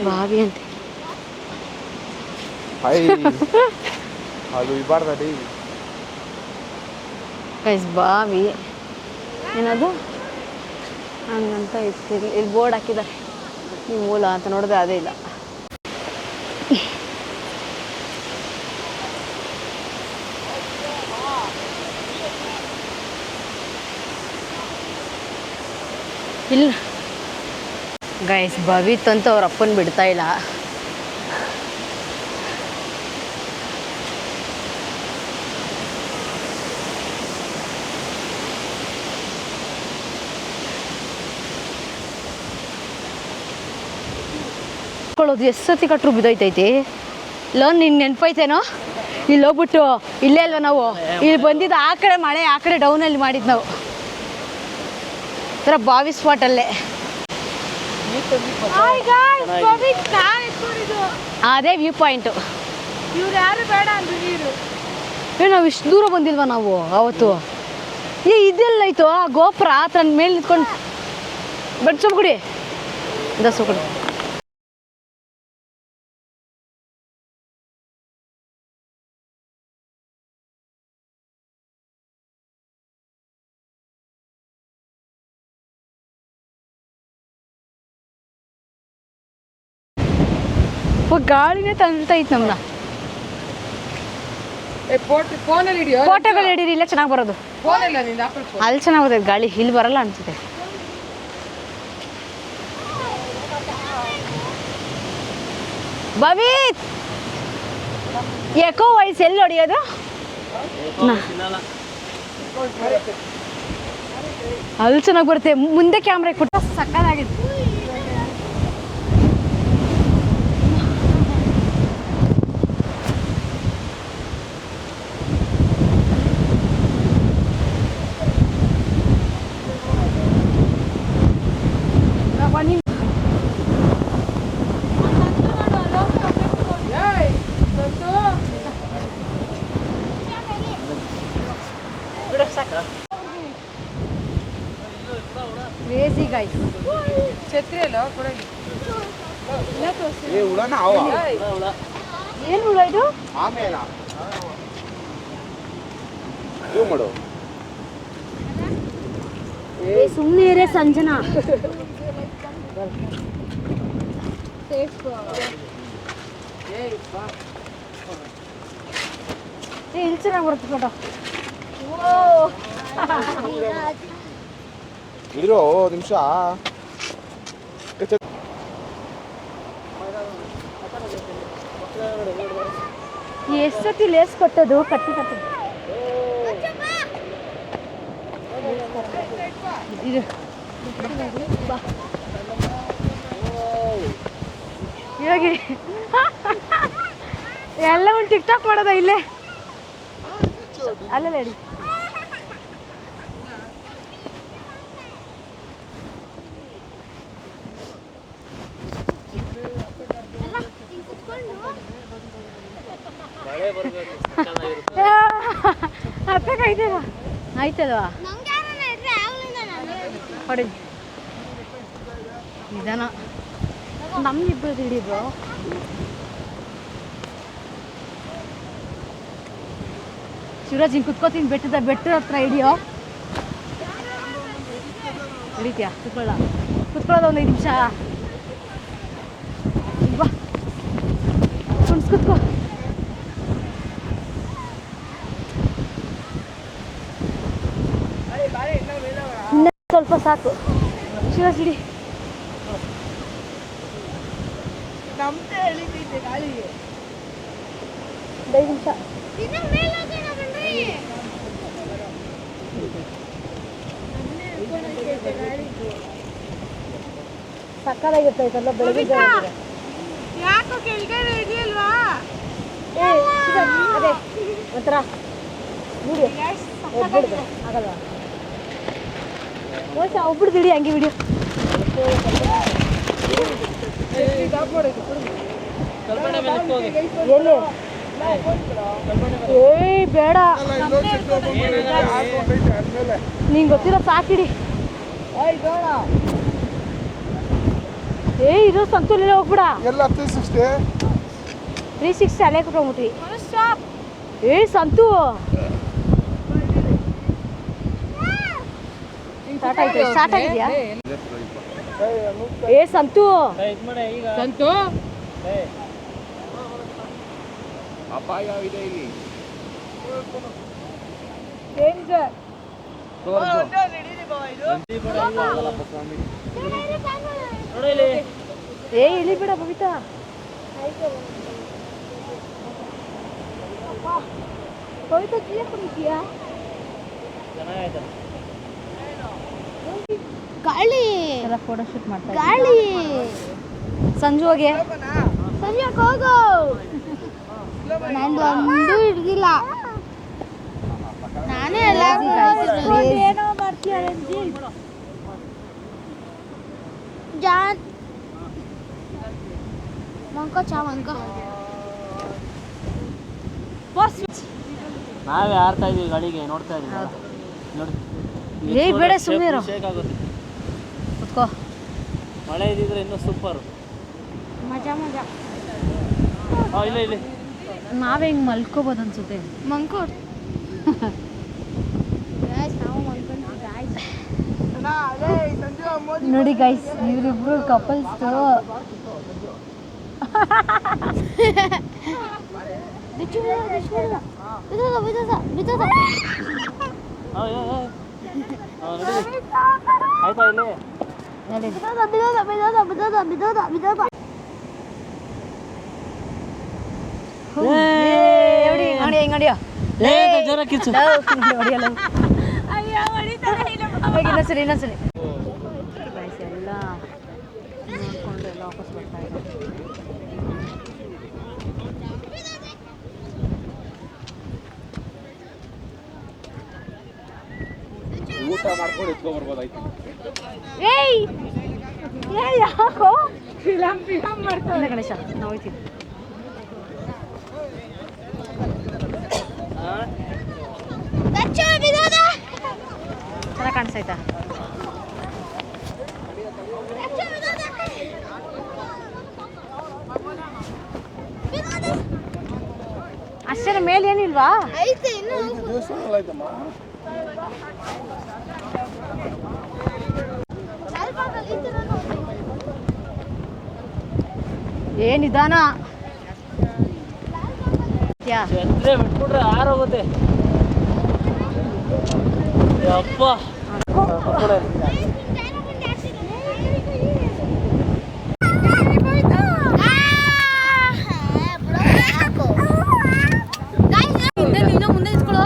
ಬಾವಿ ಅಂತೆ ಅದು ಇಬಾರ್ದ ಗೈಸ್ ಬಾವಿ ಏನದು ಹಂಗಂತ ಇತ್ತು. ಇಲ್ಲಿ ಬೋರ್ಡ್ ಹಾಕಿದ್ದಾರೆ ಈ ಮೂಲ ಅಂತ ನೋಡಿದ್ರೆ ಅದೇ ಇಲ್ಲ. ಇಲ್ಲ ಗೈಸ್ ಭವಿತ್ತಂತೂ ಅವ್ರ ಅಪ್ಪನ ಬಿಡ್ತಾ ಇಲ್ಲ. ಎಷ್ಟು ಸತಿ ಕಟ್ಟರು ಬಿದ್ದೈತೈತಿ. ಲೋನ್ ನಿನ್ನ ನೆನಪೈತೇನೋ? ಇಲ್ಲಿ ಹೋಗ್ಬಿಟ್ಟು ಇಲ್ಲೇ ಅಲ್ವ ನಾವು ಇಲ್ಲಿ ಬಂದಿದ್ದು, ಆ ಕಡೆ ಮಳೆ ಆ ಕಡೆ ಡೌನಲ್ಲಿ ಮಾಡಿದ್ದು ನಾವು ಥರ ಬಾವಿ ಸ್ಪಾಟಲ್ಲೇ. ಅದೇ ವ್ಯೂ ಪಾಯಿಂಟು. ಇವ್ರು ಯಾರು ಬೇಡ ಅಂದ್ರೆ ನೀರು ನಾವು ಇಷ್ಟು ದೂರ ಬಂದಿಲ್ವ ನಾವು ಅವತ್ತು? ಇದೆಲ್ಲ ಆಯ್ತು ಆ ಗೋಪುರ ತನ್ನ ಮೇಲೆ ನಿಂತ್ಕೊಂಡು ಬಡ್ಸೋಬಿಡಿ ದಸೋಬಿಡಿ. ಗಾಳಿನೇ ತಂತೈತೆ ನಮ್ಮನ್ನ. ಫೋಟೋಗಳು ಹಿಡೀರಿ, ಇಲ್ಲ ಚೆನ್ನಾಗಿ ಬರೋದು. ಅಲ್ಲಿ ಚೆನ್ನಾಗಿ ಬರ್ತೈತೆ ಗಾಳಿ, ಇಲ್ಲಿ ಬರಲ್ಲ ಅನ್ಸುತ್ತೆ. ಭವಿ ಎಕೋ ವಾಯ್ಸ್ ಎಲ್ಲಿ ಹೊಡಿಯೋದು? ಅಲ್ಲಿ ಚೆನ್ನಾಗಿ ಬರುತ್ತೆ. ಮುಂದೆ ಕ್ಯಾಮ್ರಾ ಕೊಟ್ಟು ಸಕ್ಕತ್ತಾಗಿದೆ. Crazy guys. ಛತ್ರಿ ಅಲ್ಲ ಕೊಡಲಿ. ಉಳನ ಅವ ಏನು ಉಳ ಇದು? ಆಮೇಲ ಇದು ಮಾಡು. ಸುಮ್ಮನೆ ಇರೇ ಸಂಜನಾ. ಇಲ್ಲಿ ಚೆನ್ನಾಗಿ ಬರುತ್ತೆ ಫೋಟೋ. ಇರೋ ನಿಮಿಷ. ಎಷ್ಟು ಸತಿ ಲೇಸ್ ಕೊಟ್ಟದು ಕಟ್ಟಿ ಇದು ಇವಾಗಿ ಎಲ್ಲ ಒಂದು ಟಿಕ್ ಟಾಕ್ ಮಾಡೋದ ಇಲ್ಲೇ ಅಲ್ಲ ಹೇಳಿ. ಆಯ್ತಲ್ವಾ ಹೊಡಿ ನಿಧಾನ. ನಮ್ಮಿಬ್ಬರು ಹಿಡಿಬ್ರು. ಶಿವರಾಜ್ ಹಿಂಗೆ ಕುತ್ಕೋತೀನಿ ಬೆಟ್ಟದ ಹತ್ರ ಹಿಡಿಯೋ. ಹಿಡಿತೀಯಾ? ಕುತ್ಕೊಳ್ಳೋದು ಒಂದು 5 ನಿಮಿಷ. ಬಾ ಕುತ್ಕೋ. ಸ್ವಲ್ಪ ಸಾಕು. ಶಿವರಾಜ್ ಹಿಡಿ. ನಮ್ದೇ ಎಳಿತೈತೆ ಗಾಳಿಗೆ. 5 ನಿಮಿಷ. ಸಕ್ಕದಾಗಿರ್ತೈತಲ್ಲ ಬೆಳಗ್ಗೆ. ಯಾಕೋ ಕೆಳಗಡೆ ಇದೆಯಲ್ವಾ? ಅದೇ ಒಂಥರ ವಿಡಿಯೋ ಆಗಲ್ಲ. ಒಬ್ಬರು ಹಿಡಿ ಹಂಗೆ ವಿಡಿಯೋ. ಎಲ್ಲಿ? ಬೇಡ, ನಿಂಗೆ ಗೊತ್ತಿರೋ ಸಾಕಿಡಿ. ಏ ಇರೋ ಸಂತೂರಲ್ಲಿ ಹೋಗ್ಬಿಡ ಎಲ್ಲ 360 360 ಅಲ್ಲೇ ಕುಟ್ಕೊಂಬಿಟ್ವಿ ಏ ಸಂತು ಸ್ಟಾರ್ಟ್ ಆಗಿದೆಯಾ ಏ ಸಂತು ಸಂತು ಅಪಾಯ ಇದೆ ಇಲ್ಲಿ ಡೇಂಜರ್ ಏ ಇಳಿ ಬಿಡ ಬಬಿತಾ ಬಬಿತಾ ಜಿಯಾ ಕುಡಿತೀಯಾ ಗಾಳಿ ಎಲ್ಲ ಫೋಟೋ ಶೂಟ್ ಮಾಡ್ತಾ ಗಾಳಿ ಸಂಜು ಹೋಗಿ ಸಂಜು ಹೋಗು ನಂದು ಒಂದು ಹಿಡ್ದಿಲ್ಲ ನಾನೇ ಎಲ್ಲ ಏನೋ ಮಾಡ್ತೀಯ ಜಾನ್ ಮಂಕೋ ಚಾ ಮಂಕೋ ನಾವೇ ಆಡ್ತಾ ಇದೀವಿ ಗಾಡಿಗೆ ನೋಡ್ತಾ ಇದೀವಿ ನೋಡಿ ಏ ಬೇಡ ಸುಮ್ಮನೆ ಇರು ಶೇಕ್ ಆಗುತ್ತೆ ಕುತ್ಕೋ ಮಳೆ ಇದ್ದಿದ್ರೆ ಇನ್ನೂ ಸೂಪರ್ ಮಜಾ ಮಜಾ ಇಲ್ಲ ಇಲ್ಲಿ ನಾವೇ ಹಿಂಗೆ ಮಲ್ಕೋಬೋದು ಅನ್ಸುತ್ತೆ ಮಂಕೋ ನೋಡಿ ಗೈಸ್ ಇವರಿಬ್ರು ಕಪಲ್ಸ್ ಆಯ್ತಾ ಇಲ್ಲಿ ಅಂಗಡಿಯೋ ಜೋರ ಕಿಚ್ಚು ಇನ್ನೊಂದ್ಸರಿ ಎಲ್ಲ ನೋಡ್ಕೊಂಡು ಎಲ್ಲ ವಾಪಸ್ ಬರ್ತಾ ಇದ್ದಾರೆ ಊಟ ಮಾಡ್ಕೊಂಡು ಎತ್ಕೊ ಬರ್ಬೋದಾಯ್ತು ಏಯ್ ಯಾಕೋ ಫಿಲಮ್ ಮಾಡ್ತಾರೆ ಗಣೇಶ ನಾವು ಹೋಯ್ತೀವಿ ಚೆನ್ನಾಗಿ ಕಾಣಿಸ್ತಾಯ್ತಾ ಅಷ್ಟೇ ಮೇಲೆ ಏನಿಲ್ವಾ ದೇವಸ್ಥಾನ ಆಯ್ತಮ್ಮ ಏನ್ ನಿಧಾನ ಛತ್ರೆ ಬಿಟ್ಬಿಟ್ರೆ ಆರೋಗುತ್ತೆ ಯಪ್ಪ ಮುಂದೆ ಇಟ್ಕೊಳ್ಳೋ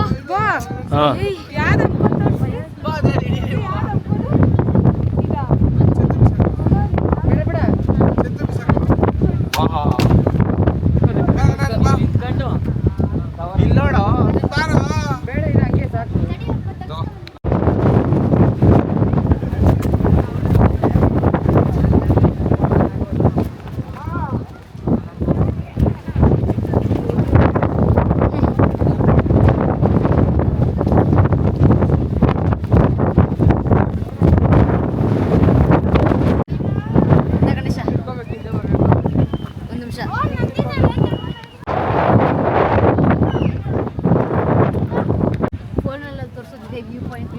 ಫೋನಲ್ಲಿ ತೋರಿಸೋದಿದೆ ವ್ಯೂ ಪಾಯಿಂಟ್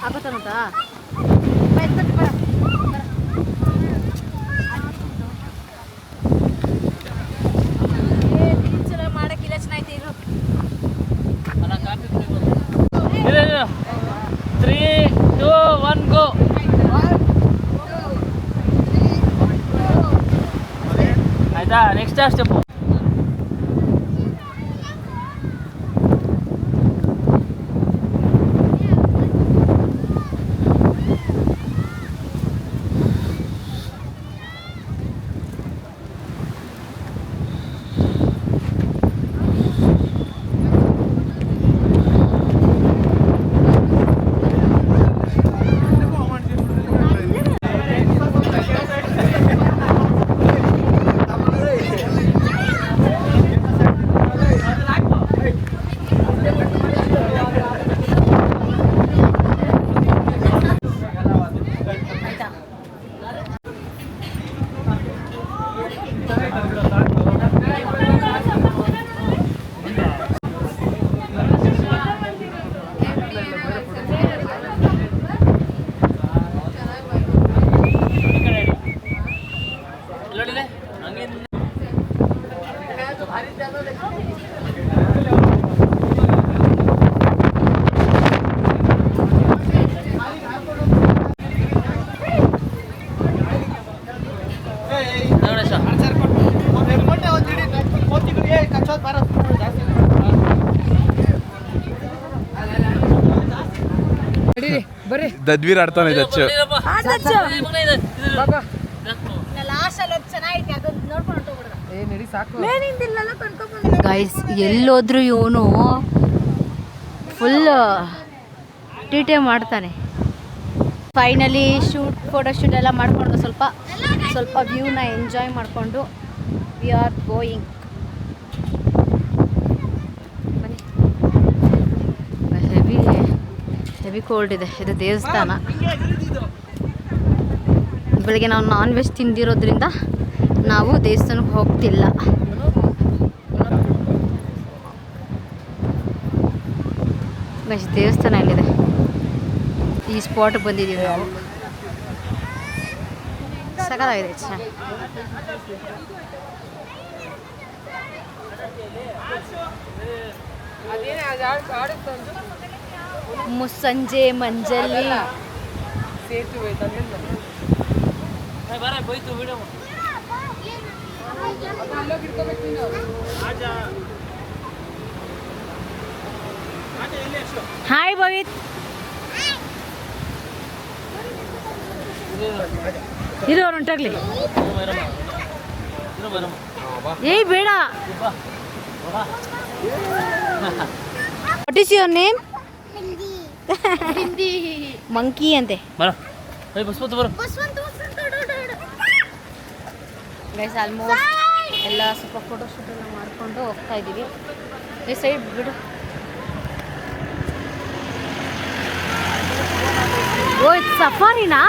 ಆಗತ್ತಂತ ಮಾಡಕ್ಕಿಲ್ಲ ಚೆನ್ನಾಯ್ತು ಇರು 3, 2, 1 ಗೋ ಆಯ್ತಾ ನೆಕ್ಸ್ಟ್ ಸ್ಟೆಪ್ ದದ್ವೀರ್ ಆಡ್ತಾನೆ ದಚ್ಚು. ಗೈಸ್ ಎಲ್ಲೋದ್ರೂ ಇವನು ಫುಲ್ ಟಿ ಮಾಡ್ತಾನೆ. ಫೈನಲಿ ಫೋಟೋಶೂಟ್ ಎಲ್ಲ ಮಾಡಿಕೊಂಡು ಸ್ವಲ್ಪ ವ್ಯೂನ ಎಂಜಾಯ್ ಮಾಡಿಕೊಂಡು we are going. Heavy cold ಇದೆ. ಇದು ದೇವಸ್ಥಾನ. ಬೆಳಗ್ಗೆ ನಾವು ನಾನ್ ವೆಜ್ ತಿಂದಿರೋದ್ರಿಂದ ನಾವು ದೇವಸ್ಥಾನಕ್ಕೆ ಹೋಗ್ತಿಲ್ಲ. ದೇವಸ್ಥಾನ ಎಲ್ಲಿದೆ? ಈ ಸ್ಪಾಟ್ಗೆ ಬಂದಿದ್ದೀವಿ ನಾವು. ಸಖತ್ತಾಗಿದೆ. ಮುಸ್ಸಂಜೆ ಮಂಜಲ್ಲಿ ಹಾಯ್ ಭವಿತ್. ಇದು ಹೊಂಟಾಗ್ಲಿ. ಏಯ್ ಬೇಡ. What is your name? Monkey ಅಂತೆ. ಗೈಸ್ ಆಲ್ಮೋಸ್ಟ್ ಎಲ್ಲ ಸ್ವಲ್ಪ ಫೋಟೋಶೂಟ್ ಎಲ್ಲ ಮಾಡಿಕೊಂಡು ಹೋಗ್ತಾ ಇದ್ದೀವಿ. ಈ ಸೈಡ್ ಬಿಡು. ಓ ಇದು ಸಫಾರಿನಾ?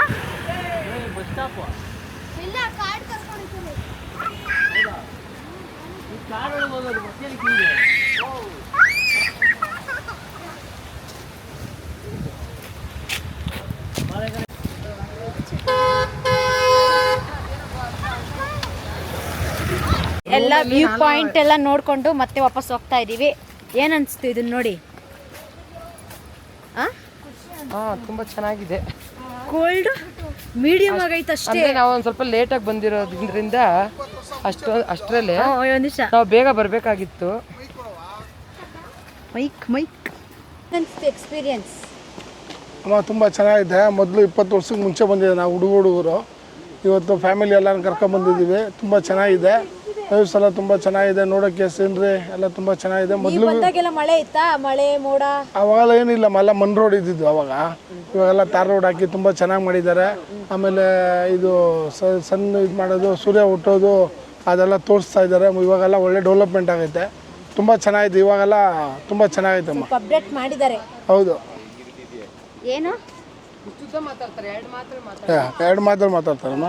ಎಲ್ಲ ವ್ಯೂ ಪಾಯಿಂಟ್ ಎಲ್ಲ ನೋಡ್ಕೊಂಡು ಮತ್ತೆ ವಾಪಸ್ ಹೋಗ್ತಾ ಇದೀವಿ. ಏನ್ ಅನ್ಸ್ತು ಇದನ್ನ ನೋಡಿ? ತುಂಬಾ ಚೆನ್ನಾಗಿದೆ. ಕೋಲ್ಡ್ ಮೀಡಿಯಂ ಆಗೈತೆ ಅಷ್ಟೇ. ನಾವು ಒಂದು ಸ್ವಲ್ಪ ಲೇಟಾಗಿ ಬಂದಿರೋದ್ರಿಂದ ಅಷ್ಟರಲ್ಲೇ ಒಂದು ನಿಮಿಷ ನಾವು ಬೇಗ ಬರಬೇಕಾಗಿತ್ತು. ಮೈಕ್ ಅನ್ಸ್ತು ಎಕ್ಸ್ಪೀರಿಯನ್ಸ್? ತುಂಬ ಚೆನ್ನಾಗಿದೆ. ಮೊದಲು 20 ವರ್ಷಕ್ಕೆ ಮುಂಚೆ ಬಂದಿದೆ ನಾವು ಹುಡುಗರು. ಇವತ್ತು ಫ್ಯಾಮಿಲಿ ಎಲ್ಲರೂ ಕರ್ಕೊಂಡ್ಬಂದಿದ್ದೀವಿ. ತುಂಬ ಚೆನ್ನಾಗಿದೆ. ವ್ಯೂಸ್ ಎಲ್ಲ ತುಂಬ ಚೆನ್ನಾಗಿದೆ. ನೋಡೋಕ್ಕೆ ಸೀನ್ರಿ ಎಲ್ಲ ತುಂಬ ಚೆನ್ನಾಗಿದೆ. ಮೊದಲು ಮಳೆ ಇತ್ತಾ? ಮಳೆ ಮೋಡ ಅವಾಗೆಲ್ಲ ಏನಿಲ್ಲ, ಎಲ್ಲ ಮಣ್ಣು ರೋಡ್ ಇದ್ದಿದ್ದು ಅವಾಗ. ಇವಾಗೆಲ್ಲ ತಾರ್ ರೋಡ್ ಹಾಕಿ ತುಂಬ ಚೆನ್ನಾಗಿ ಮಾಡಿದ್ದಾರೆ. ಆಮೇಲೆ ಇದು ಸಣ್ಣ ಇದು ಮಾಡೋದು, ಸೂರ್ಯ ಹುಟ್ಟೋದು ಅದೆಲ್ಲ ತೋರಿಸ್ತಾ ಇದ್ದಾರೆ. ಇವಾಗೆಲ್ಲ ಒಳ್ಳೆ ಡೆವಲಪ್ಮೆಂಟ್ ಆಗೈತೆ. ತುಂಬ ಚೆನ್ನಾಗಿದೆ. ಇವಾಗೆಲ್ಲ ತುಂಬ ಚೆನ್ನಾಗೈತೆ ಅಮ್ಮ. ಅಪ್ಡೇಟ್ ಮಾಡಿದ್ದಾರೆ. ಹೌದು. ಏನು ಎರಡು ಮಾತ್ರ ಮಾತಾಡ್ತಾರಮ್ಮ.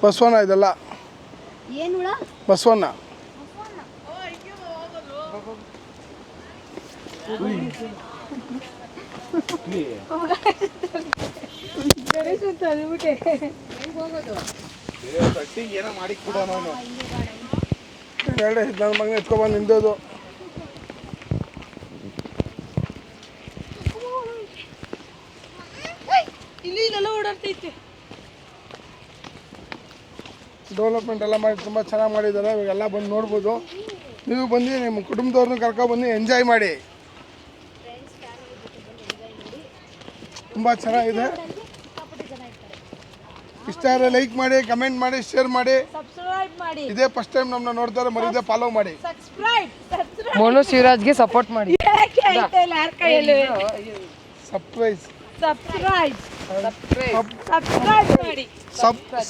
ಬಸವಣ್ಣ ಇದೆಲ್ಲ ಏನು ಹುಳ? ಬಸವಣ್ಣ. ನನ್ನ ಮಗನ ಎತ್ಕೊಬಂದು ನಿಂದೋದು. ಓಡಾಡ್ತೈತೆ. ಡೆವಲಪ್ಮೆಂಟ್ ಎಲ್ಲ ಮಾಡಿ ತುಂಬ ಚೆನ್ನಾಗಿ ಮಾಡಿದ್ದಾರೆ. ಇವಾಗೆಲ್ಲ ಬಂದು ನೋಡ್ಬೋದು. ನೀವು ಬಂದು ನಿಮ್ಮ ಕುಟುಂಬದವ್ರನ್ನ ಕರ್ಕೊಬಂದು ಎಂಜಾಯ್ ಮಾಡಿ. ತುಂಬ ಚೆನ್ನಾಗಿದೆ. ಇಷ್ಟ ಆದರೆ ಲೈಕ್ ಮಾಡಿ, ಕಮೆಂಟ್ ಮಾಡಿ, ಶೇರ್ ಮಾಡಿ. ಇದೇ ಫಸ್ಟ್ ಟೈಮ್ ನಮ್ಮನ್ನ ನೋಡ್ತಾರೆ, ಮರಿದೇ ಫಾಲೋ ಮಾಡಿ. ಮೋನು ಶಿವರಾಜ್ಗೆ ಸಪೋರ್ಟ್ ಮಾಡಿ. ಸರ್ಪ್ರೈಸ್.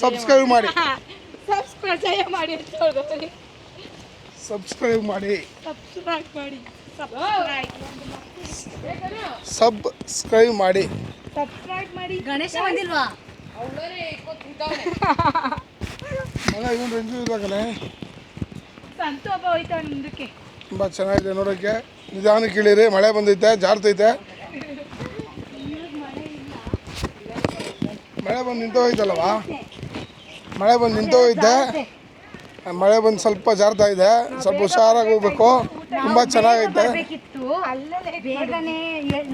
ಸಬ್ಸ್ಕ್ರೈಬ್ ಮಾಡಿ. ಸಬ್ಸ್ಕ್ರೈಬ್ ಮಾಡಿ. ಸಬ್ಸ್ಕ್ರೈಬ್ ಮಾಡಿ. ಗಣೇಶ ಬಂದಿಲ್ವಾ? ಇವನು ರಂಜು ಇದ್ದಾಗಲೇ ಸಂತೋಷ ಹೋಯ್ತಾವ ಮುಂದಕ್ಕೆ. ತುಂಬ ಚೆನ್ನಾಗಿದೆ ನೋಡೋಕ್ಕೆ. ನಿಧಾನಕ್ಕೆ ಇಳಿರಿ, ಮಳೆ ಬಂದೈತೆ, ಜಾರ್ತೈತೆ. ಮಳೆ ಬಂದು ನಿಂತೋಯ್ತಲ್ವಾ? ಮಳೆ ಬಂದು ನಿಂತೋಯ್ತೆ. ಮಳೆ ಬಂದು ಸ್ವಲ್ಪ ಜಾರ್ತಾ ಇದೆ. ಸ್ವಲ್ಪ ಹುಷಾರಾಗಿ ಹೋಗ್ಬೇಕು. ತುಂಬ ಚೆನ್ನಾಗೈತೆ. ಬೇಗನೆ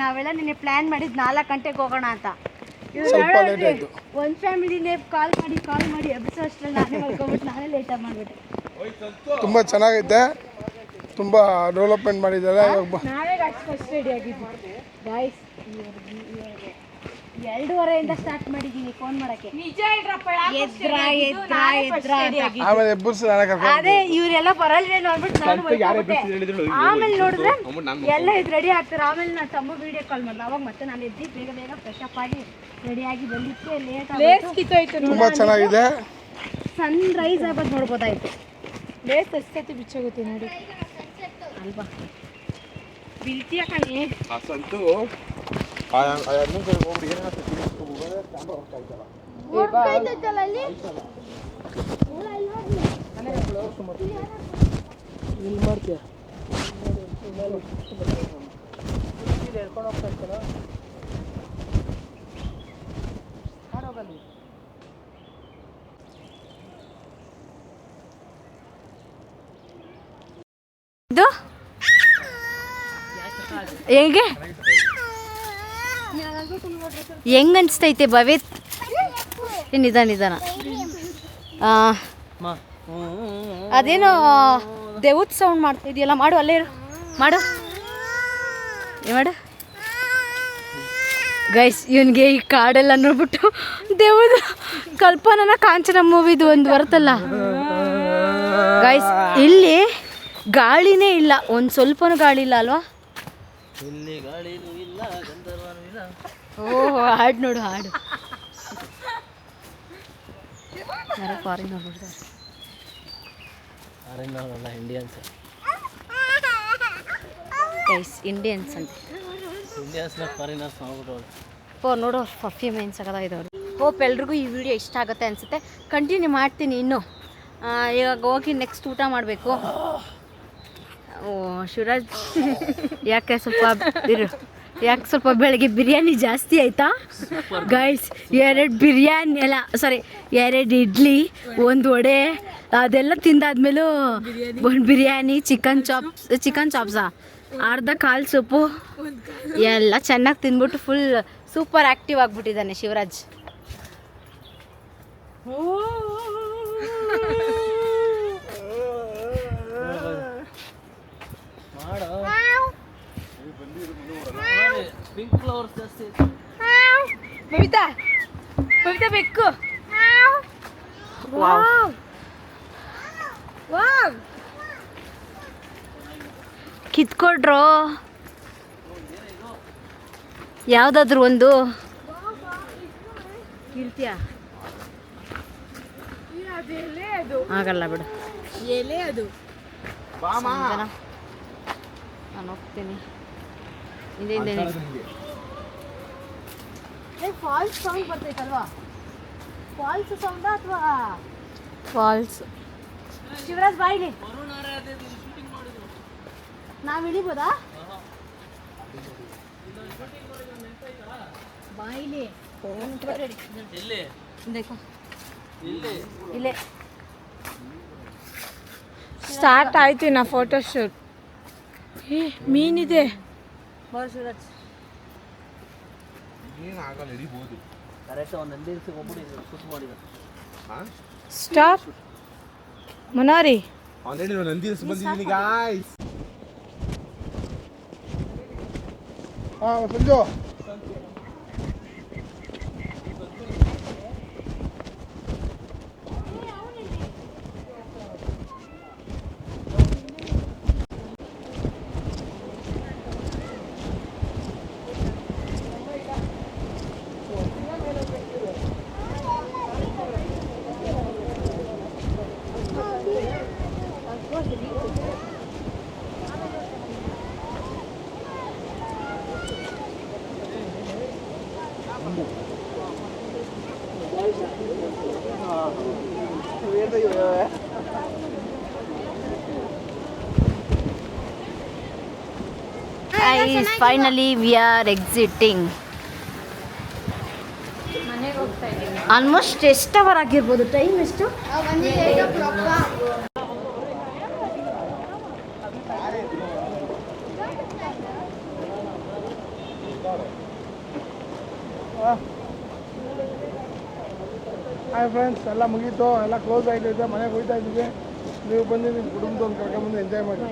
ನಾವೆಲ್ಲ ನಿನ್ನೆ ಪ್ಲಾನ್ ಮಾಡಿದ್ದು 4 ಗಂಟೆಗೆ ಹೋಗೋಣ ಅಂತ. ಸ್ವಲ್ಪ ಲೇಟ್ ಆಯಿತು. ಒಂದು ಫ್ಯಾಮಿಲಿನೇ ಕಾಲ್ ಮಾಡಿ ಎಬ್ಬಿಸೋ ಅಷ್ಟರಲ್ಲಿ ನಾನೇ ಮಲ್ಕೊಂಡ್ಬಿಟ್ಟು ನಾನೇ ಲೇಟಾಗಿ ಮಾಡಿಬಿಟ್ಟೆ. ತುಂಬ ಚೆನ್ನಾಗೈತೆ. ತುಂಬ ಡೆವಲಪ್ಮೆಂಟ್ ಮಾಡಿದ್ದಾರೆ. ಫಸ್ಟ್ ರೆಡಿ ಆಗಿದ್ದು ಗಾಯ್ಸ್ 2:30 ಸ್ಟಾರ್ಟ್ ಮಾಡಿದ್ದೀನಿ ಫೋನ್ ಮಾಡಕ್ಕೆ. ನಿಜ ಹೇಳ್ರಪ್ಪ, ಆಮೇಲೆ ಎಬ್ಬರ್ಸಿ ಅದೇ ಇವರೆಲ್ಲ ಬರಲ್ವೇನೋ ಅಂದ್ಬಿಟ್ಟು ನಾನು ಆಮೇಲೆ ನೋಡಿದ್ರೆ ಎಲ್ಲ ಇದು ರೆಡಿ ಆಗ್ತಾರೆ. ಆಮೇಲೆ ನಾನು ತಮ್ಮ ವಿಡಿಯೋ ಕಾಲ್ ಮಾಡಿದೆ. ಅವಾಗ ಮತ್ತೆ ನಾನು ಎದ್ದು ಬೇಗ ಬೇಗ ಫ್ರೆಶ್ ಅಪ್ ಆಗಿ ರೆಡಿಯಾಗಿ ಬಂದಿದ್ದೆ. ಲೇಟ್ ತುಂಬಾ ಚೆನ್ನಾಗಿದೆ. ಸನ್ ರೈಸ್ ಆಗೋದು ನೋಡ್ಬೋದಾಯ್ತು. ಲೇಸ್ ಎಷ್ಟೊತ್ತಿ ಬಿಚ್ಚೋಗುತ್ತೆ ನೋಡಿ ಅಲ್ವಾ ಬೀಳ್ತೀಯ ಕಣೆ. ಇದು ಹೇಗೆ ಹೆಂಗ್ ಅನ್ಸ್ತೈತೆ ಭವೇತ್? ನಿಧಾನ ಅದೇನೋ ದೇವದ ಸೌಂಡ್ ಮಾಡ್ತಾ ಇದೆಯಲ್ಲ, ಮಾಡು ಅಲ್ಲೇ ಇರು, ಮಾಡು ಮಾಡು ಗೈಸ್. ಇವನಿಗೆ ಈ ಕಾಡೆಲ್ಲ ನೋಡ್ಬಿಟ್ಟು ದೇವದ ಕಲ್ಪನನ ಕಾಂಚನ ಮೂವಿದು ಒಂದು ಬರುತ್ತಲ್ಲ ಗೈಸ್, ಇಲ್ಲಿ ಗಾಳಿನೇ ಇಲ್ಲ, ಒಂದು ಸ್ವಲ್ಪನೂ ಗಾಳಿ ಇಲ್ಲ ಅಲ್ವಾ? ಇಲ್ಲಿ ಗಾಳಿನೂ ಇಲ್ಲ, ಗಂಧರ್ವನೂ ಇಲ್ಲ. ಓಹ್ ಹಾಡು ನೋಡು, ಹಾಡು ಯಾರೋ ಫಾರಿನ್ ನೋಡ್ಬಿಡ್ತಾರೆ. ಫಾರಿನವರಲ್ಲ, ಇಂಡಿಯನ್ಸ್. ಗೈಸ್ ಇಂಡಿಯನ್ಸ್ ಅಂತ ಇಂಡಿಯನ್ಸ್ನ ಫಾರಿನರ್ಸ್ ಮಾಡ್ಬಿಟ್ಟು ನೋಡು ಪರ್ಫ್ಯೂಮ್ ಏನು ಸಗದಾಗಿದ್ದವ್ರು. ಹೋಪ್ ಎಲ್ರಿಗೂ ಈ ವಿಡಿಯೋ ಇಷ್ಟ ಆಗುತ್ತೆ ಅನಿಸುತ್ತೆ. ಕಂಟಿನ್ಯೂ ಮಾಡ್ತೀನಿ ಇನ್ನು. ಇವಾಗ ಹೋಗಿ ನೆಕ್ಸ್ಟ್ ಊಟ ಮಾಡಬೇಕು. ಓ ಶಿವರಾಜ್, ಯಾಕೆ ಸ್ವಲ್ಪ ಬೆಳಗ್ಗೆ ಬಿರಿಯಾನಿ ಜಾಸ್ತಿ ಆಯಿತಾ ಗೈಸ್? 2 ಬಿರಿಯಾನಿ ಅಲ್ಲ, ಸಾರಿ 2 ಇಡ್ಲಿ, 1 ವಡೆ, ಅದೆಲ್ಲ ತಿಂದಾದ್ಮೇಲೂ ಒಂದು ಬಿರಿಯಾನಿ, ಚಿಕನ್ ಚಾಪ್ಸಾ, ಅರ್ಧ ಕಾಲು ಸೊಪ್ಪು ಎಲ್ಲ ಚೆನ್ನಾಗಿ ತಿಂದ್ಬಿಟ್ಟು ಫುಲ್ ಸೂಪರ್ ಆ್ಯಕ್ಟಿವ್ ಆಗಿಬಿಟ್ಟಿದ್ದಾನೆ ಶಿವರಾಜ್. ಪಿಂಕ್ ಫ್ಲವರ್ಸ್ ಜಾಸ್ತಿ. ಬಬಿತಾ ಬೆಕ್ಕು. ಕಿತ್ಕೊಡ್ರೋ ಯಾವುದಾದ್ರೂ ಒಂದು. ಇರ್ತೀಯಾ? ಆಗಲ್ಲ ಬಿಡು. ಎಲೆ ಅದು. ನಾನು ಹೋಗ್ತೀನಿ. ಹಿಂದೆ ಫಾಲ್ಸ್ ಸೌಂಡ್ ಬರ್ತೈತಲ್ವಾ? ಫಾಲ್ಸ್ ಸೌಂಡಾ ಅಥವಾ ಫಾಲ್ಸ್? ಶಿವರಾಜ್ ಬಾಯಿಲಿ ನಾವು ಇಳಿಬೋದಾ? ಬಾಯಿಲಿ ಇಲ್ಲೇ ಸ್ಟಾರ್ಟ್ ಆಯ್ತು ಇನ್ನ ಫೋಟೋ ಶೂಟ್. ಮೀನಿದೆ. ಸ್ಟಾಪ್ ಮನಾರಿ. Sanju Guys, finally we are exiting. Almost ಎಷ್ಟು ಅವರ್ ಆಗಿರ್ಬೋದು? ಟೈಮ್ ಎಷ್ಟು? ಹಾಯ್ ಫ್ರೆಂಡ್ಸ್, ಎಲ್ಲ ಮುಗೀತು, ಎಲ್ಲ ಕ್ಲೋಸ್ ಆಗಿರುತ್ತೆ. ಮನೆಗೆ ಹೋಗ್ತಾ ಇದ್ದೀವಿ. ನೀವು ಬಂದು ನಿಮ್ಮ ಕುಟುಂಬದವ್ರು ಕರ್ಕೊಂಡ್ಬಂದು ಎಂಜಾಯ್ ಮಾಡಿ.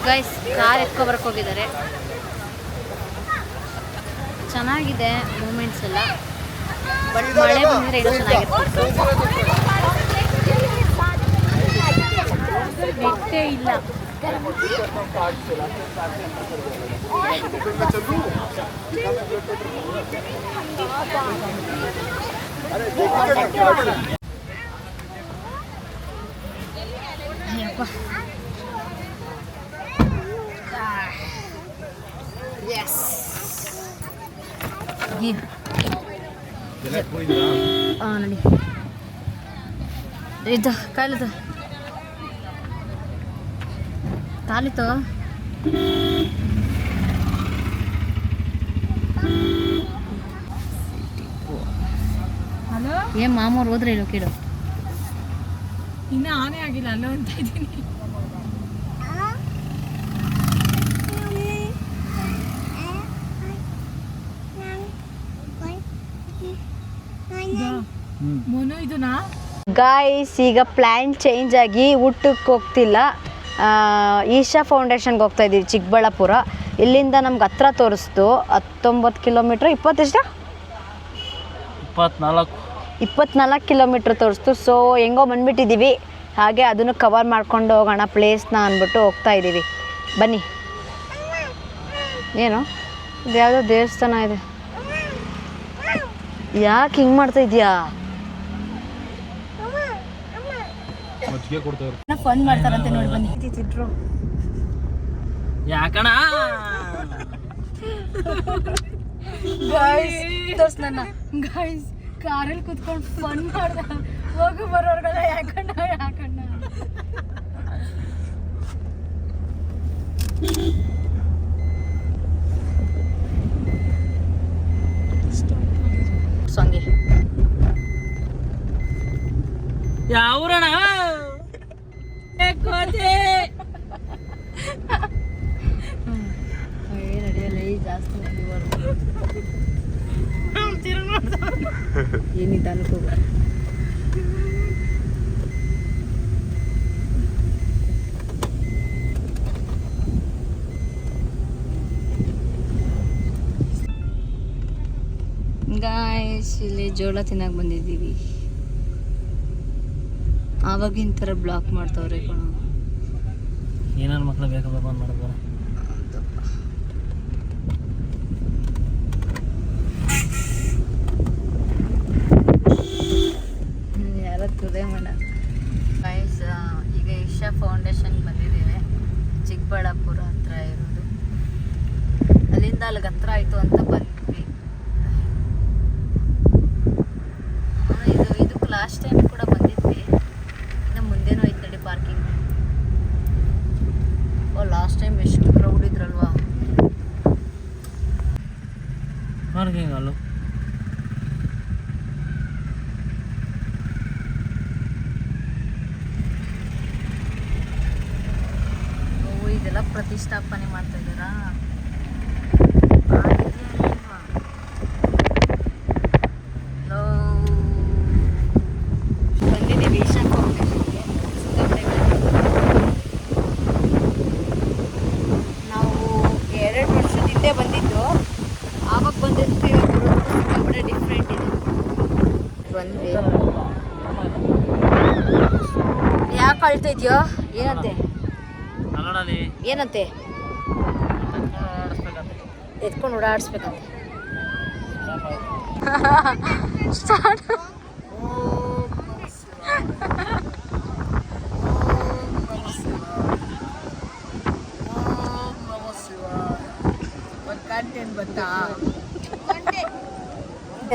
ಗೈಸ್ ಕಾರ್ ಎತ್ಕೊಬರಕ್ಕೆ ಹೋಗಿದ್ದಾರೆ. ಚೆನ್ನಾಗಿದೆ ಮೂಮೆಂಟ್ಸ್ ಎಲ್ಲ, ಬಟ್ ಮಳೆ ಬಂದರೆ ಇನ್ನೂ ಚೆನ್ನಾಗಿರ್ತಿತ್ತು. ನೆಟ್ಟೇ ಇಲ್ಲ. ನೋಡಿ ಇದು ಕಾಲಿತು ಏನ್ ಮಾಮೂರು ಹೋದ್ರೆ ಇರೋ ಕೇಳು. ಇನ್ನು ಆನೆ ಆಗಿಲ್ಲ ಅಲ್ಲ ಅಂತ ಇದ್ದೀನಿ. ಗಾಯ್ಸ್ ಈಗ ಪ್ಲ್ಯಾನ್ ಚೇಂಜ್ ಆಗಿ ಊಟಕ್ಕೆ ಹೋಗ್ತಿಲ್ಲ, ಈಶಾ ಫೌಂಡೇಶನ್ಗೆ ಹೋಗ್ತಾ ಇದ್ದೀವಿ ಚಿಕ್ಕಬಳ್ಳಾಪುರ. ಇಲ್ಲಿಂದ ನಮ್ಗೆ ಹತ್ರ ತೋರಿಸ್ತು 19 ಕಿಲೋಮೀಟ್ರ್ 24 ಕಿಲೋಮೀಟ್ರ್ ತೋರಿಸ್ತು. ಸೊ ಹೆಂಗೋ ಬಂದುಬಿಟ್ಟಿದ್ದೀವಿ, ಹಾಗೆ ಅದನ್ನು ಕವರ್ ಮಾಡ್ಕೊಂಡು ಹೋಗೋಣ ಪ್ಲೇಸ್ನ ಅಂದ್ಬಿಟ್ಟು ಹೋಗ್ತಾ ಇದ್ದೀವಿ. ಬನ್ನಿ. ಏನು ಇದು ಯಾವುದೋ ದೇವಸ್ಥಾನ ಇದೆ, ಯಾಕೆ ಹಿಂಗೆ ಮಾಡ್ತಾ ಇದೆಯಾ? ಫನ್ ಮಾಡ್ತಾರಂತೆ ನೋಡಿ, ಬನ್ನಿ. ತಿಟ್ರು ಯಾಕಣ ತೋರ್ಸ್ ನನ್ನ ಗಾಯ್ಸ್ ಕಾರಲ್ಲಿ ಕುತ್ಕೊಂಡು ಫನ್ ಮಾಡ್ದ. ಹೋಗು ಬರೋರ್ಗೆಲ್ಲ ಯಾಕಣ್ಣ ಸಂಗೆ ಯಾವ್ರಣ ನಡೆಯಲ್ಲ ಜಾಸ್ತಿ ಏನಿದ್ದ ಅನ್ಕೋಬ. ಗಾಯ್ಸ್ ಇಲ್ಲಿ ಜೋಳ ತಿನ್ನಕ್ಕೆ ಬಂದಿದ್ದೀವಿ. ಆವಾಗಿನ ಥರ ಬ್ಲಾಕ್ ಮಾಡ್ತಾವ್ರೆ ಕಣ. ಏನಾರು ಮಕ್ಳು ಬೇಕಾದ್ರೆ ಬಂದು ಮಾಡಿದ್ರು. ಯಾರ ತುದೆ ಮಾಡ. ಗೈಸ್ ಈಗ ಈಶಾ ಫೌಂಡೇಶನ್ ಬಂದಿದ್ದೀವಿ, ಚಿಕ್ಕಬಳ್ಳಾಪುರ ಹತ್ರ ಇರೋದು. ಅಲ್ಲಿಂದ ಅಲ್ಲಿಗೆ ಹತ್ರ ಆಯಿತು ಅಂತ ಬಂದ್ವಿ. ಇದಕ್ಕೆ ಲಾಸ್ಟ್ ಟೈಮ್ ಕೂಡ ಬಂದಿದ್ವಿ. ಇನ್ನು ಮುಂದೇನೂ ಐತೆ ನೋಡಿ ಪಾರ್ಕಿಂಗ್. ಲಾಸ್ಟ್ ಟೈಮ್ ಎಷ್ಟು ಕ್ರೌಡ್ ಇದ್ರಲ್ವಾ. ಪಾರ್ಕಿಂಗ್ ಅಲ್ಲೂ ಇದೆಲ್ಲ ಪ್ರತಿಷ್ಠಾಪನೆ ಮಾಡ್ತಾ ಇದ್ದಾರಾ? ಬಂದಿದ್ದೀವಿ ಈಶಾ ಫೌಂಡೇಶನ್ಗೆ. ನಾವು 2 ವರ್ಷದ ಹಿಂದೆ ಬಂದಿದ್ದು. ಆವಾಗ ಬಂದಿದ್ದು ಇವಾಗ ಸಿಕ್ಕಾಪಟ್ಟೆ ಡಿಫ್ರೆಂಟ್ ಇದೆ. ಬಂದ್ವಿ. ಯಾಕೆ ಅಳ್ತಾ ಇದೆಯೋ? ಏನಂತೆ ಏನಂತೆ? ಎತ್ಕೊಂಡು ಓಡಾಡಿಸ್ಬೇಕಂತೆ. ಸ್ಟಾರ್ಟ್.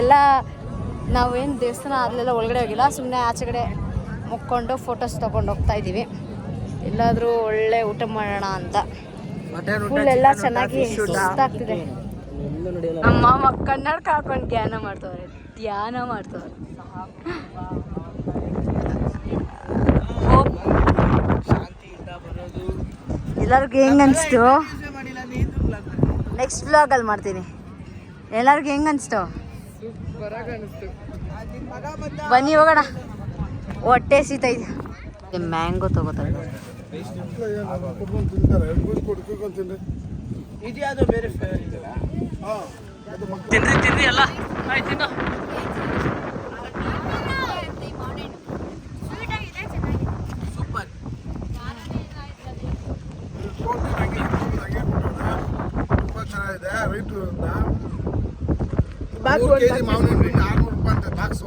ಎಲ್ಲ ನಾವೇನು ದೇವಸ್ಥಾನ ಅಲ್ಲೆಲ್ಲ ಒಳಗಡೆ ಹೋಗಿಲ್ಲ, ಸುಮ್ಮನೆ ಆಚೆಗಡೆ ಮುಕ್ಕೊಂಡು ಫೋಟೋಸ್ ತೊಗೊಂಡು ಹೋಗ್ತಾ ಇದ್ದೀವಿ. ಎಲ್ಲಾದರೂ ಒಳ್ಳೆ ಊಟ ಮಾಡೋಣ ಅಂತ. ಫುಲ್ ಎಲ್ಲ ಚೆನ್ನಾಗಿ ಸುಸ್ತಾಗ್ತಿದೆ. ನಮ್ಮ ಮಾಮ ಕನ್ನಡಕ ಹಾಕೊಂಡು ಧ್ಯಾನ ಮಾಡ್ತವ್ರೆ. ಎಲ್ಲರಿಗೂ ಹೆಂಗೆ ಅನಿಸ್ತು? ನೆಕ್ಸ್ಟ್ ವ್ಲಾಗಲ್ಲಿ ಮಾಡ್ತೀನಿ. ಎಲ್ಲರಿಗೂ ಹೆಂಗೆ ಅನಿಸ್ತು? ಬನ್ನಿ ಹೋಗೋಣ. ಹೊಟ್ಟೆ ಸೀತಾ ಇದೆ. ಮ್ಯಾಂಗೋ ತಗೋತಾರೆ. ಕುಡ್ಕೊಂಡು ತಿಂತಾರೆ ಕುಡ್ಕೊಂಡು ತಿನ್ರಿ. ಇದ್ಯಾವುದೋ ಬೇರೆ ಫ್ಲೇವರ್ ಇದೆಯಲ್ಲ. ಹಾಂ ಅದು ತಿನ್ರಿ ಅಲ್ಲ ಆಯ್ತು ತಿನ್ನು. ಸೂಪರ್. ತುಂಬ ಚೆನ್ನಾಗಿದೆ. ರೈಟು $3 kg ಮಾವಿನ ಹಣ್ಣು $600 ಅಂತ ಬಾಕ್ಸು.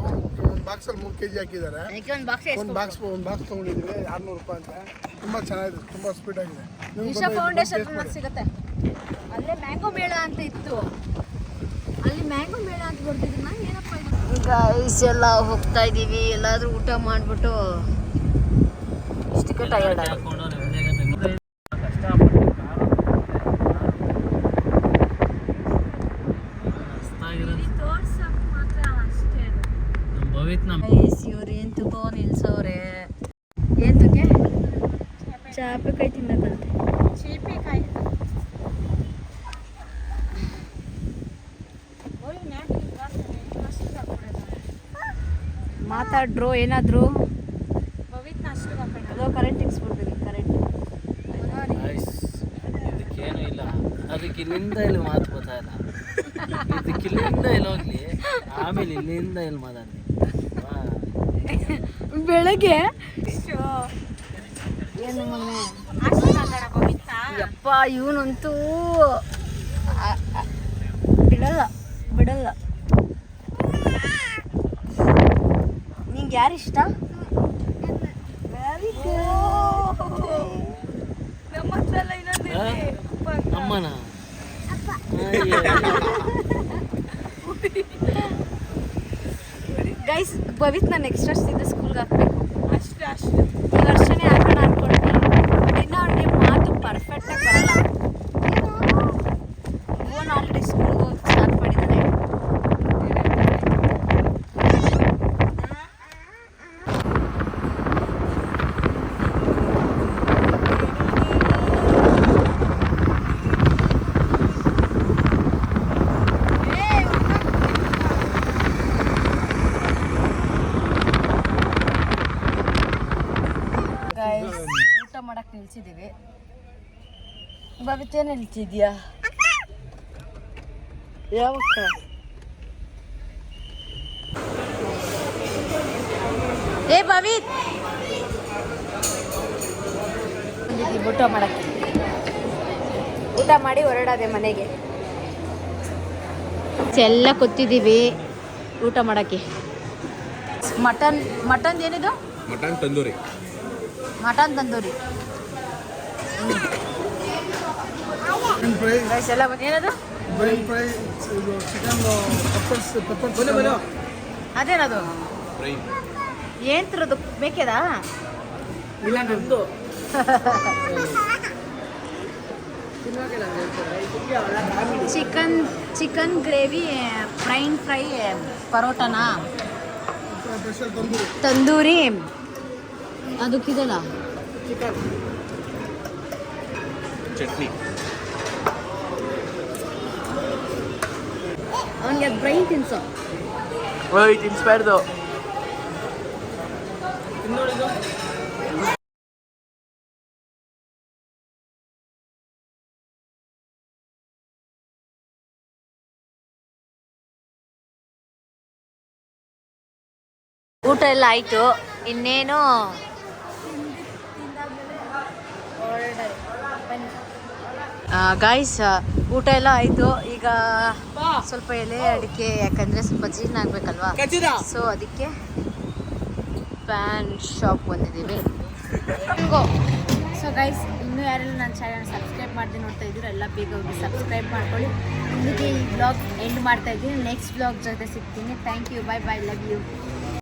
ಒಂದು ಬಾಕ್ಸಲ್ಲಿ 3 kg ಹಾಕಿದ್ದಾರೆ. ಒಂದು ಬಾಕ್ಸ್ ತೊಗೊಂಡಿದ್ದೀವಿ $600 ಅಂತ. ತುಂಬ ಚೆನ್ನಾಗಿದೆ, ತುಂಬ ಸ್ಪೀಡ್ ಆಗಿದೆ. ನಿಶಾ ಫೌಂಡೇಶನ್ ಸಿಗುತ್ತೆ. ಅಲ್ಲೇ ಮ್ಯಾಂಗೋ ಮೇಳ ಅಂತ ಇತ್ತು, ಅಲ್ಲಿ ಮ್ಯಾಂಗೋ ಮೇಳ ಅಂತ ಬರ್ತಿದ್ರು. ನಾನು ಏನಪ್ಪ ಗೈಸ್ ಎಲ್ಲ ಹೋಗ್ತಾ ಇದ್ದೀವಿ. ಎಲ್ಲಾದ್ರೂ ಊಟ ಮಾಡಿಬಿಟ್ಟು ಇಷ್ಟಕ್ಕೆ ಟಯರ್ಡ್ ಆಗಿ ಇವ್ರು ಏನ್ ತುಕೋ ನಿಲ್ಸವ್ರೆ. ಏನ್ ತುಕೆ ಚಾಪೆಕಾಯಿ ತಿನ್ನಕಂತೆ. ಚೀಪಿಕಾಯಿ ಮಾತಾಡ್ರು ಏನಾದ್ರು. ಅದು ಕರೆಂಟ್ ಇಕ್ಸ್ಬಿಡ್ತೀನಿ. ಕರೆಂಟ್ ಇದಕ್ಕೇನು ಇಲ್ಲ, ಅದಕ್ಕೆ ಇಲ್ಲಿಂದ ಇಲ್ಲಿ ಮಾತು ಬರ್ತಾ ಇಲ್ಲ. ಇದಕ್ಕೆ ಇಲ್ಲಿಂದ ಇಲ್ಲಿ ಹೋಗ್ಲಿ, ಆಮೇಲೆ ಇಲ್ಲಿಂದ ಇಲ್ಲಿ ಮಾತಾಡ್ಲಿ. ಬೆಳಗ್ಗೆ ಏನು ಯಪ್ಪ ಇವನಂತೂ ಬಿಡಲ್ಲ. ನಿಂಗೆ ಯಾರು ಇಷ್ಟ? ವೆರಿ ಅಮ್ಮನ ಗೈಸ್ ಭವಿತ್ ನಾನು ನೆಕ್ಸ್ಟ್ ವರ್ಷದಿಂದ ಸ್ಕೂಲ್ಗೆ ಹಾಕ್ಬೇಕು. ಈ ವರ್ಷನೇ ಹಾಕೋಣ ಅನ್ಕೊಳ್ತೀನಿ. ಬಟ್ ಇನ್ನೂ ಅವ್ನಿಗೆ ಮಾತು ಪರ್ಫೆಕ್ಟಾಗಿ ಬರಲ್ಲ. ಇವನು ಆಲ್ರೆಡಿ ಸ್ಕೂಲ್ಗೆ ಹೋಗಿ ಸ್ಟಾರ್ಟ್ ಮಾಡಿದ್ದಾನೆ. ಊಟ ಮಾಡಕ್ ನಿಲ್ಸಿದೀವಿ. ಭವಿತ್ ಏನು ನಿಲ್ಸಿದ್ಯಾ? ಯಾವಕ್ಕ ಏ ಭವಿತ್ ಊಟ ಮಾಡಕ್ಕೆ. ಊಟ ಮಾಡಿ ಹೊರಡೋದೆ ಮನೆಗೆ. ಎಲ್ಲ ಕೂತಿದ್ದೀವಿ ಊಟ ಮಾಡಕ್ಕೆ. ಮಟನ್ ಏನಿದು? Mutton tandoori. Mutton tandoori. Rice ಎಲ್ಲ ಏನದು? ಫ್ರೈ ಇದು ಚಿಕನ್ ಪೆಪ್ಪರ್ಸ್ ಅದೇನದು? ಫ್ರೈ. ಏನ್ ತರದು ಬೇಕೇದಾ? ಇಲ್ಲ ನಮ್ದು. ಚಿಕನ್ ಗ್ರೇವಿ ಫ್ರೈ ಪರೋಟನಾ ತಂದೂರಿ ಅದಕ್ಕಿದಲ್ಲ ಚಟ್ನಿ. ಅವನಿಗೆ ಅದು ಬ್ರೈನ್ ತಿನ್ಸೋ. ಓಯ್ ತಿನ್ಸ್ಬಾರ್ದು. ಊಟ ಎಲ್ಲ ಆಯಿತು. ಇನ್ನೇನು ಗಾಯ್ಸ್ ಊಟ ಎಲ್ಲ ಆಯಿತು. ಈಗ ಸ್ವಲ್ಪ ಎಲೆ ಅಡಿಕೆ, ಯಾಕಂದರೆ ಸ್ವಲ್ಪ ಜೀರ್ಣ ಆಗಬೇಕಲ್ವಾ, ಸೊ ಅದಕ್ಕೆ ಪ್ಯಾನ್ ಶಾಪ್ ಬಂದಿದ್ದೀವಿ. ಸೊ ಗೈಸ್, ಇನ್ನೂ ಯಾರೆಲ್ಲ ನನ್ನ ಚಾನಲ್ ಸಬ್ಸ್ಕ್ರೈಬ್ ಮಾಡದೆ ನೋಡ್ತಾ ಇದ್ದೀರೋ ಎಲ್ಲ ಬೇಗ ಹೋಗಿ ಸಬ್ಸ್ಕ್ರೈಬ್ ಮಾಡ್ಕೊಳ್ಳಿ. ಇಲ್ಲಿಗೆ ಈ ಬ್ಲಾಗ್ ಎಂಡ್ ಮಾಡ್ತಾ ಇದ್ದೀನಿ. ನೆಕ್ಸ್ಟ್ ಬ್ಲಾಗ್ ಜೊತೆ ಸಿಗ್ತೀನಿ. Thank you, bye bye, love you.